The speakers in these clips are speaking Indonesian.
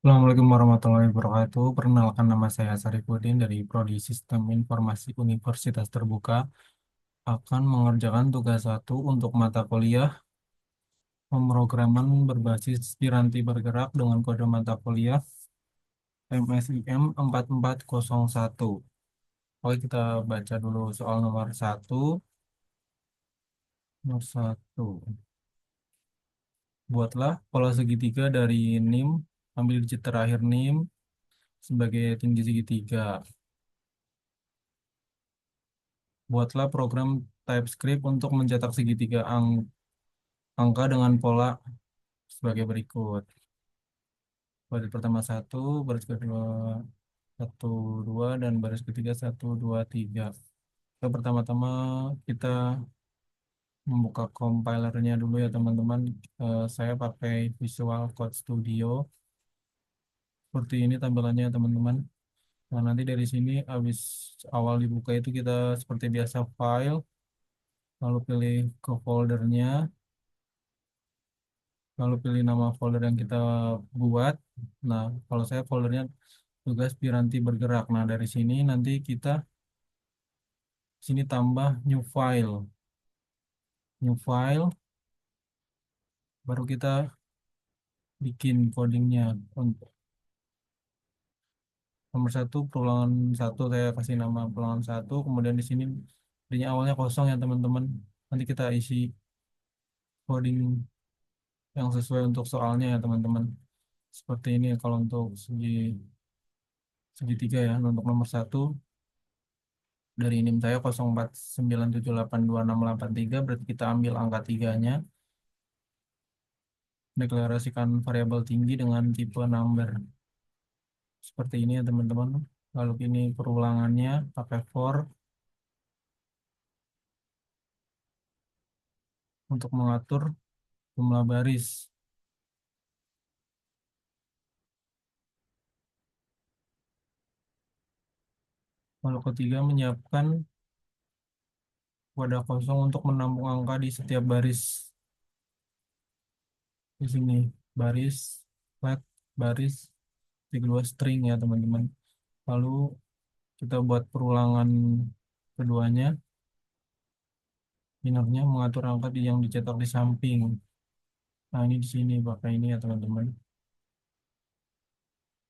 Assalamualaikum warahmatullahi wabarakatuh. Perkenalkan nama saya Sarifudin dari Prodi Sistem Informasi Universitas Terbuka. Akan mengerjakan tugas satu untuk mata kuliah pemrograman berbasis piranti bergerak dengan kode mata kuliah MSIM 4401. Oke, kita baca dulu soal nomor satu. Nomor satu. Buatlah pola segitiga dari NIM. Ambil digit terakhir NIM sebagai tinggi segitiga. Buatlah program TypeScript untuk mencetak segitiga angka dengan pola sebagai berikut. Baris pertama satu, baris kedua satu, dua, dan baris ketiga satu, dua, tiga. Pertama-tama kita membuka compilernya dulu ya teman-teman. Saya pakai Visual Code Studio. Seperti ini tampilannya teman-teman. Nah, nanti dari sini habis awal dibuka itu kita seperti biasa file, lalu pilih ke foldernya, lalu pilih nama folder yang kita buat. Nah, kalau saya foldernya tugas piranti bergerak. Nah, dari sini nanti kita sini tambah new file, baru kita bikin codingnya. Untuk nomor satu, perulangan satu, saya kasih nama perulangan satu. Kemudian di sini tadinya awalnya kosong ya teman-teman. Nanti kita isi coding yang sesuai untuk soalnya ya teman-teman. Seperti ini kalau untuk segitiga ya. Untuk nomor satu, dari NIM saya 04978268 berarti kita ambil angka tiganya, deklarasikan variabel tinggi dengan tipe number seperti ini ya teman-teman. Lalu ini perulangannya pakai for untuk mengatur jumlah baris. Lalu ketiga, menyiapkan wadah kosong untuk menampung angka di setiap baris. Di sini baris flat, baris, kedua string ya teman-teman. Lalu kita buat perulangan keduanya, minornya mengatur angka yang dicetak di samping. Nah, ini di sini pakai ini ya teman-teman.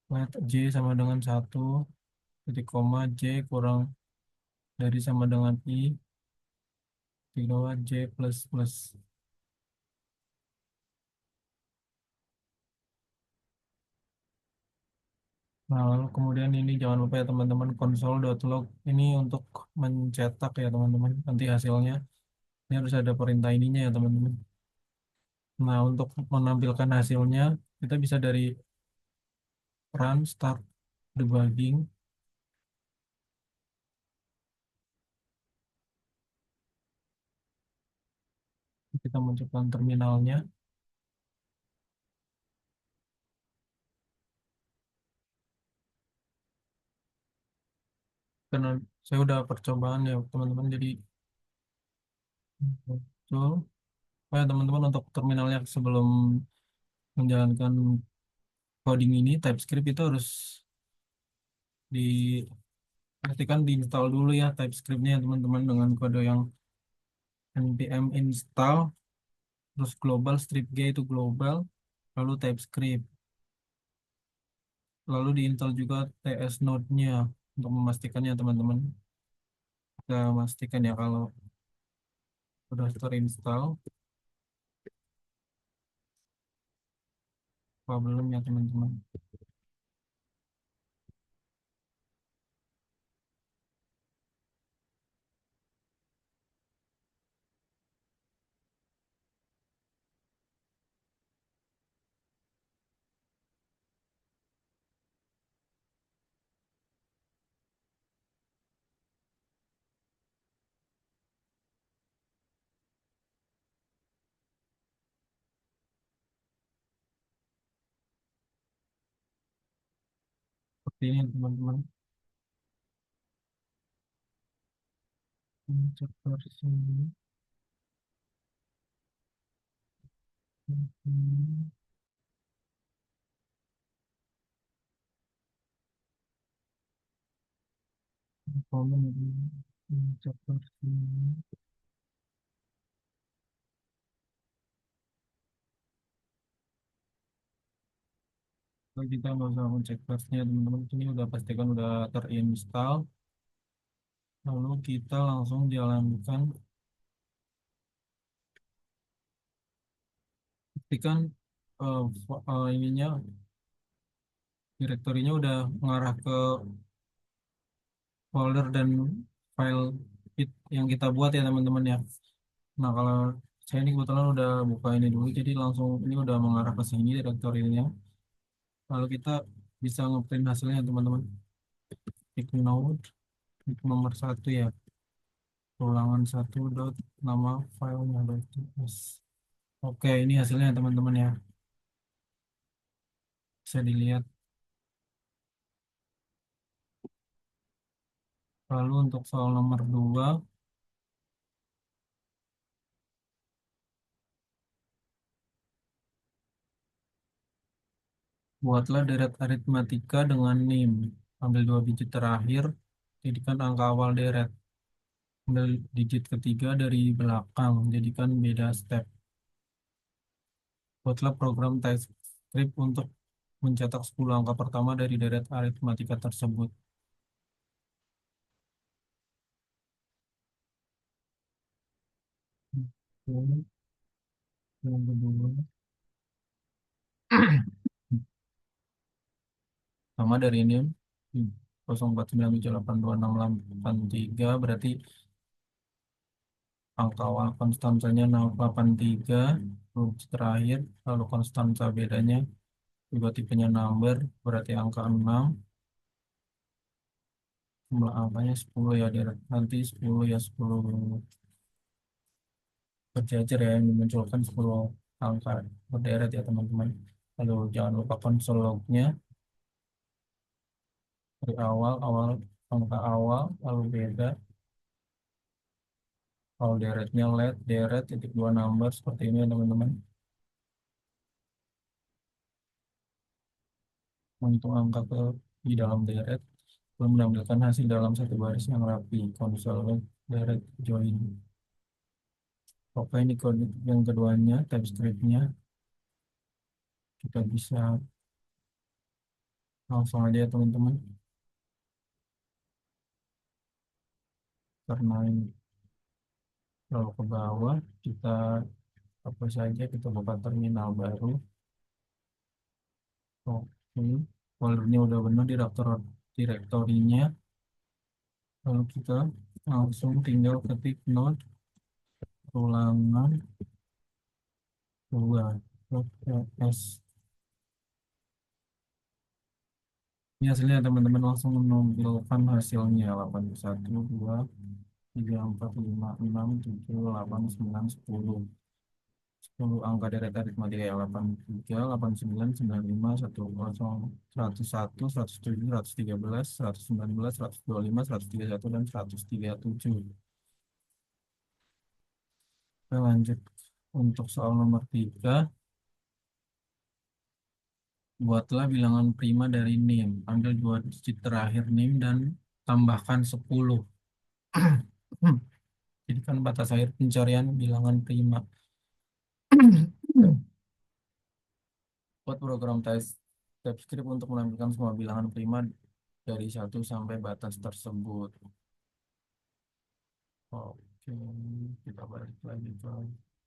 Let J sama dengan satu, titik koma J kurang dari sama dengan I, titik dua J plus plus. Nah, lalu kemudian ini jangan lupa ya teman-teman, console.log ini untuk mencetak ya teman-teman. Nanti hasilnya ini harus ada perintah ininya ya teman-teman. Nah, untuk menampilkan hasilnya kita bisa dari run start debugging. Kita munculkan terminalnya. Karena saya udah percobaan ya teman-teman, jadi muncul. Oh ya teman-teman, untuk terminalnya sebelum menjalankan coding ini TypeScript itu harus dipastikan diinstal dulu ya TypeScriptnya ya teman-teman, dengan kode yang npm install, terus global strip G itu global, lalu TypeScript, lalu diinstal juga TS Node-nya untuk memastikannya teman-teman. Kita pastikan ya kalau sudah terinstall. Apa belum ya teman-teman. Seperti ini teman-teman. Cek versi. Hmm. Komen chapter ini. Kalau kita nggak usah ngecek versinya teman-teman, ini udah pastikan udah terinstall. Lalu kita langsung jalankan, pastikan ininya direktorinya udah mengarah ke folder dan file yang kita buat ya teman-teman ya. Nah kalau saya ini kebetulan udah buka ini dulu, jadi langsung ini udah mengarah ke sini direktorinya. Lalu kita bisa ngeprint hasilnya teman-teman. Klik node, klik nomor satu ya, ulangan satu dot nama filenya dot .ts. Oke, ini hasilnya teman-teman ya. Bisa dilihat. Lalu untuk soal nomor 2, buatlah deret aritmatika dengan NIM. Ambil dua digit terakhir, jadikan angka awal deret. Ambil digit ketiga dari belakang, jadikan beda step. Buatlah program TypeScript untuk mencetak 10 angka pertama dari deret aritmatika tersebut. Oke, yang kedua, sama dari ini 0497826823 berarti angka awal konstansanya 083, lalu terakhir, lalu konstansa bedanya juga tipenya number, berarti angka 6, jumlah angkanya 10 ya, nanti 10 ya, 10 berjajar ya, yang dimunculkan 10 angka berderet ya teman-teman. Lalu jangan lupa konsol lognya dari awal angka awal, lalu beda, kalau deretnya let deret titik dua number seperti ini ya teman-teman. Menghitung angka ke di dalam deret, lalu menampilkan hasil dalam satu baris yang rapi. Konsol log deret join. Oke, ini kode yang keduanya, TypeScript-nya. Kita bisa langsung aja ya teman-teman. Karena ini kalau ke bawah, kita apa saja, kita buka terminal baru. Oke, foldernya udah benar di direktorinya. Lalu kita langsung tinggal ketik node ulangan 2.ls. Ini hasilnya teman-teman langsung menampilkan hasilnya 81, 2, 3, 4, 5, 6, 7, 8, 9, 10. 10 angka deret aritmatika ya, 83, 89, 95, 101, 101, 107, 113, 119, 125, 131, dan 137. Oke, lanjut untuk soal nomor 3. Buatlah bilangan prima dari NIM. Ambil dua digit terakhir NIM dan tambahkan 10. Jadikan batas akhir pencarian bilangan prima. Buat program TypeScript untuk menampilkan semua bilangan prima dari satu sampai batas tersebut. Oke, kita balik lagi ke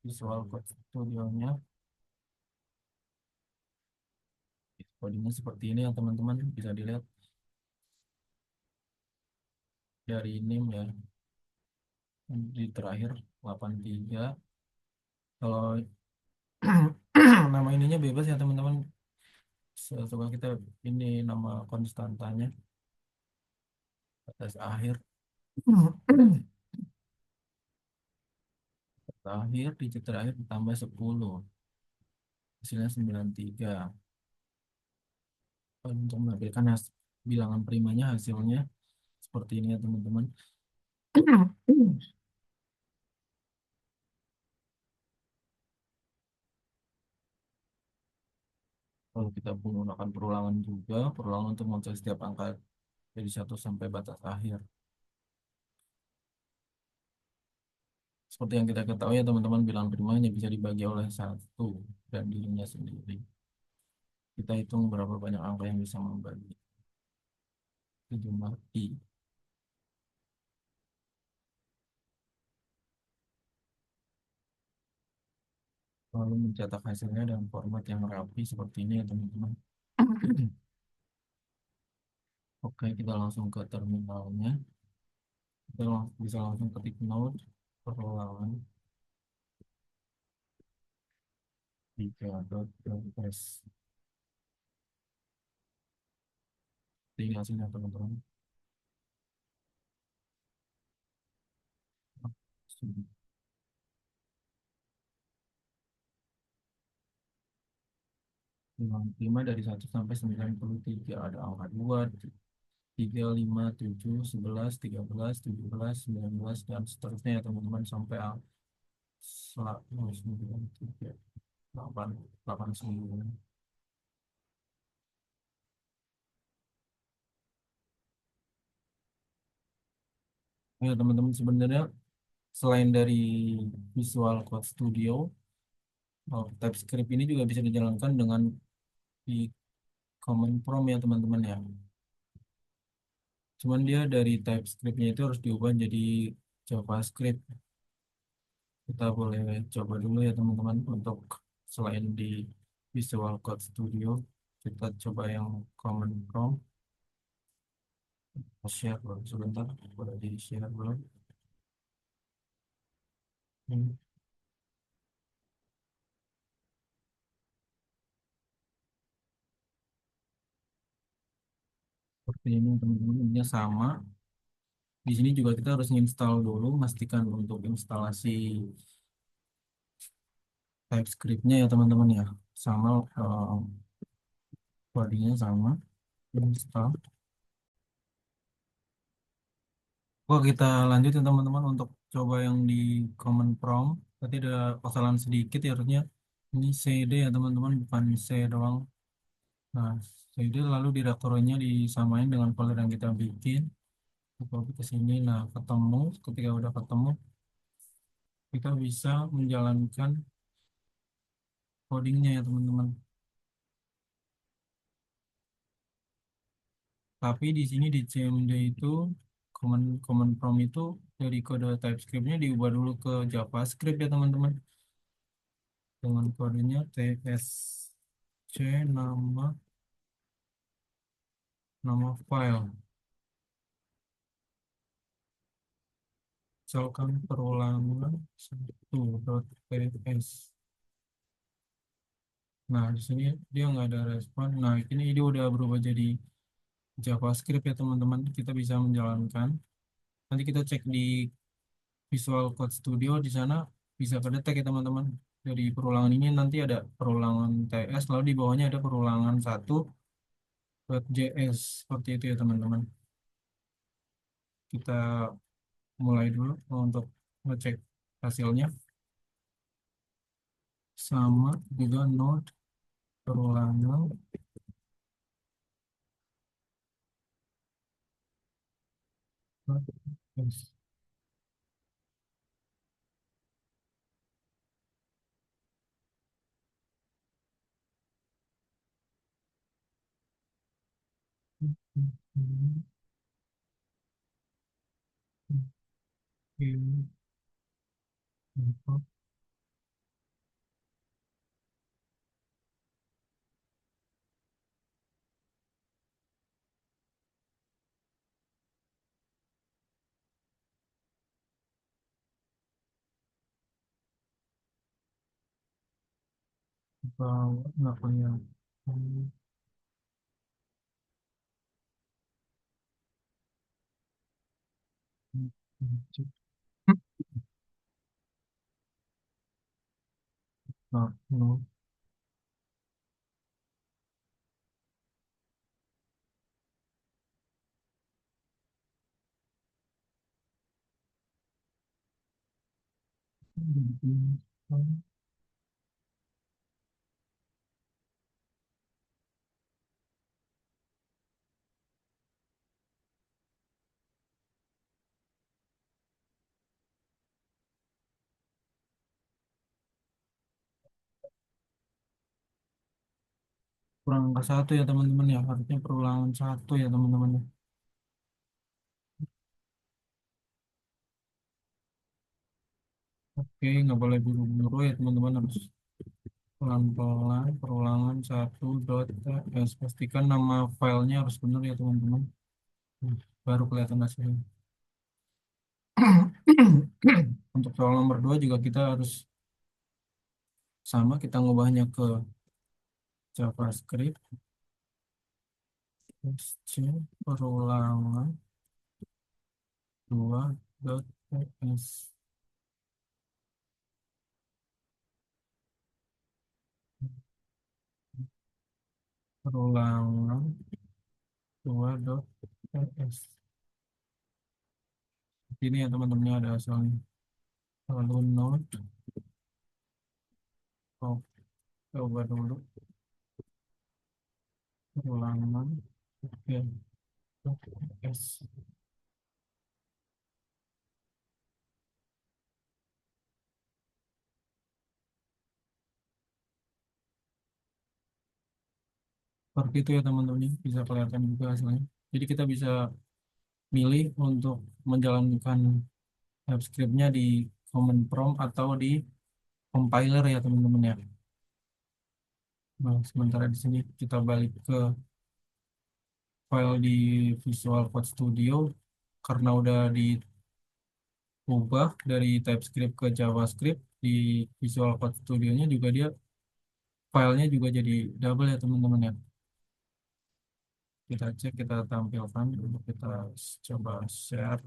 Visual Code Studio-nya. Codingnya seperti ini ya teman-teman, bisa dilihat dari NIM ya. Di terakhir 83. Kalau nama ininya bebas ya teman-teman. Coba kita ini nama konstantanya batas akhir. Terakhir digit terakhir ditambah 10, hasilnya 93. Untuk menampilkan bilangan primanya hasilnya seperti ini ya teman-teman. Kalau kita menggunakan perulangan juga, perulangan untuk mencari setiap angka dari satu sampai batas akhir. Seperti yang kita ketahui ya teman-teman, bilang prima hanya bisa dibagi oleh satu dan dirinya sendiri. Kita hitung berapa banyak angka yang bisa membagi sejumlah i. Lalu mencetak hasilnya dalam format yang rapi seperti ini ya teman-teman. Oke, kita langsung ke terminalnya. Kita bisa langsung ketik node perulangan 3.ps. Tinggal sini ya teman-teman. Bilang 5 dari 1 sampai 93. Ada angka 2, 3, 5, 7, 11, 13, 17, 19, dan seterusnya ya teman-teman sampai 93, 8, 89. Ya teman-teman, sebenarnya selain dari Visual Code Studio, TypeScript ini juga bisa dijalankan dengan di Command Prompt ya teman-teman ya. Cuman dia dari TypeScript-nya itu harus diubah jadi JavaScript. Kita boleh coba dulu ya teman-teman untuk selain di Visual Code Studio, kita coba yang Command Prompt. Share dulu sebentar, boleh di share dulu. Hmm, Seperti ini teman-teman, ini sama. Di sini juga kita harus install dulu, pastikan untuk instalasi TypeScript-nya ya teman-teman ya. Sama codingnya sama, install. Oh, kita lanjut ya teman-teman untuk coba yang di command prompt. Tadi ada kesalahan sedikit ya harusnya. Ini CD ya teman-teman, bukan C doang. Nah, CD lalu direkturnya disamain dengan folder yang kita bikin. Copy ke sini. Nah, ketemu. Ketika udah ketemu, kita bisa menjalankan codingnya ya teman-teman. Tapi di sini di CMD itu command command prompt itu dari kode TypeScript-nya diubah dulu ke JavaScript ya teman-teman. Dengan kodenya tsc nama file, misalkan perulangan 1.ps. Nah, di sini dia nggak ada respon. Nah, ini dia udah berubah jadi JavaScript ya teman-teman. Kita bisa menjalankan. Nanti kita cek di Visual Code Studio, di sana bisa kedetek ya teman-teman. Dari perulangan ini nanti ada perulangan TS, lalu di bawahnya ada perulangan 1.js. Seperti itu ya teman-teman. Kita mulai dulu untuk ngecek hasilnya. Sama juga node perulangan. Yes. Nggak punya. No. kurang angka satu ya teman-teman ya, harusnya perulangan satu ya teman-teman. Oke, nggak boleh buru-buru ya teman-teman, harus pelan-pelan. Perulangan satu dot ts, pastikan nama filenya harus benar ya teman-teman. Baru kelihatan hasilnya. Untuk soal nomor 2 juga kita harus sama, kita ngubahnya ke JavaScript. SC perulangan 2.ts. Perulangan 2.ts. Ini ya teman-teman ada hasilnya. Lalu node, oh, coba dulu perulangan. Oke, S. Seperti itu ya teman-teman, bisa kelihatan juga hasilnya. Jadi kita bisa milih untuk menjalankan TypeScript-nya di command prompt atau di compiler ya teman-teman ya. Nah, sementara di sini kita balik ke file di Visual Code Studio, karena udah diubah dari TypeScript ke JavaScript di Visual Code Studio-nya juga, dia filenya juga jadi double ya teman-teman ya. Kita cek, kita tampilkan untuk kita coba share.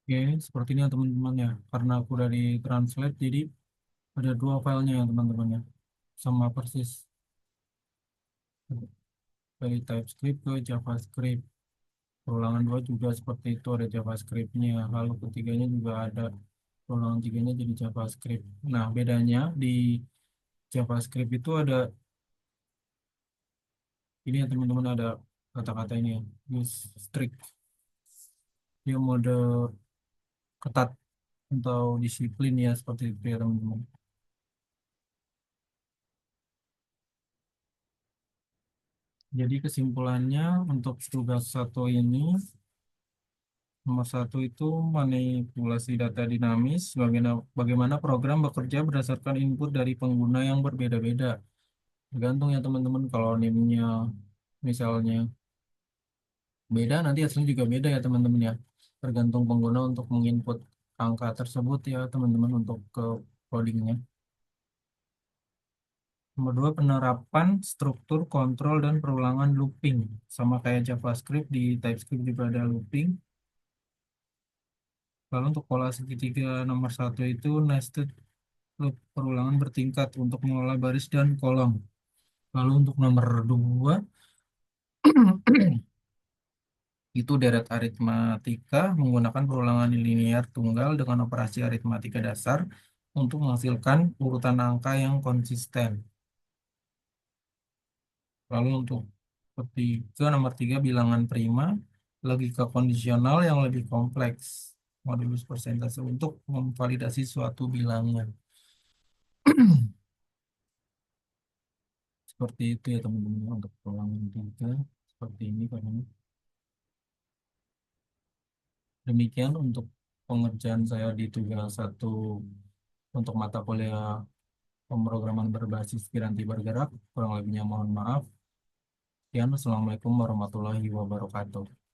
Oke, seperti ini ya teman-teman ya. Karena aku udah di translate, jadi ada dua filenya ya teman-teman ya. Sama persis dari TypeScript ke JavaScript. Perulangan dua juga seperti itu, ada JavaScript-nya. Lalu ketiganya juga ada, perulangan tiganya jadi JavaScript. Nah, bedanya di JavaScript itu ada ini ya teman-teman, ada kata-kata ini ya, use strict. Dia mode ketat atau disiplin ya, seperti itu ya teman-teman. Jadi kesimpulannya untuk tugas satu ini, nomor satu itu manipulasi data dinamis, bagaimana program bekerja berdasarkan input dari pengguna yang berbeda-beda. Tergantung ya teman-teman, kalau NIM-nya misalnya beda, nanti hasilnya juga beda ya teman-teman ya. Tergantung pengguna untuk menginput angka tersebut ya teman-teman, untuk ke codingnya. Nomor dua, penerapan struktur kontrol dan perulangan looping. Sama kayak JavaScript, di TypeScript juga ada looping. Lalu untuk pola segitiga nomor satu itu nested loop, perulangan bertingkat untuk mengelola baris dan kolom. Lalu untuk nomor dua itu deret aritmatika menggunakan perulangan linear tunggal dengan operasi aritmatika dasar untuk menghasilkan urutan angka yang konsisten. Lalu untuk nomor tiga bilangan prima, logika kondisional yang lebih kompleks, modulus persentase untuk memvalidasi suatu bilangan. Seperti itu ya teman-teman untuk perulangan tiga, seperti ini Pak. Demikian untuk pengerjaan saya di tugas satu untuk mata kuliah pemrograman berbasis piranti bergerak. Kurang lebihnya mohon maaf. Sekian, Assalamualaikum warahmatullahi wabarakatuh.